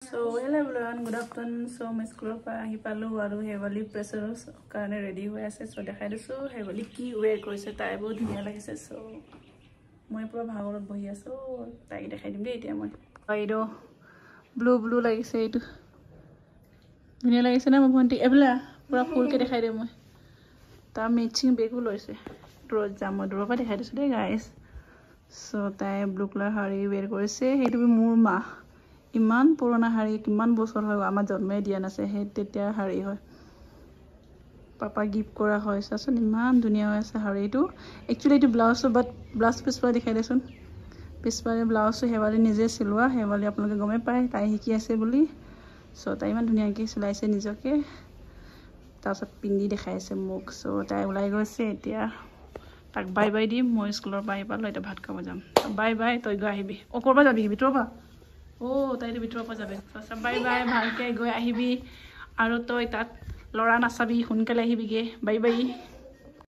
So hello everyone, good afternoon. So my school pa ahi palu aru heavily pressure karone ready hoy ase. So dekhai disu heavily ki wear korise tai bahut dhuniya lagise. So moi pura bhagorot bohi aso tai dekhai dim de etia moi aido blue lagise etu dhuniya lagise na mo bhanti ebla pura full ke dekhai de moi ta matching bag loise roz jam dro pa dekhai disu de guys. So tai blue color hari wear korise hetu bi mur ma ইমান পুৰণা হাৰি কিমান বছৰ হয় আমাৰ জন্মই দিয়া নাছে হে তেতিয়া হাৰি হয় পাপা গিফট কৰা হয় চাচোন ইমান ধুনিয়া হৈ আছে হাৰিটো একচুয়ালি এটো ব্লাউজ বাট ব্লাউজ পিছপা দেখাই দেচোন পিছপাৰে ব্লাউজ হেৱালি নিজে চিলোৱা হেৱালি আপোনালোকে গমে পায় তাই শিকি আছে বুলি সো তাই ইমান ধুনিয়াকৈ চিলাইছে নিজকে তাৰছত পিন্ধি দেখাই আছে মোক সো তাই ওলাই গৈছে এতিয়া তাক বাই বাই দিম মই স্কুলৰ পৰা পালো এটা ভাত খাব যাম বাই বাই তই গৈ আহিবি ও কৰবা যাবি ভিতৰবা Oh, তাই ভিতৰৰ পৰা যাবে সব বাই বাই ভালকে গৈ আহিবি আৰু তই তাত লৰা নাচাবি হুনকালে আহিবিগে বাই বাই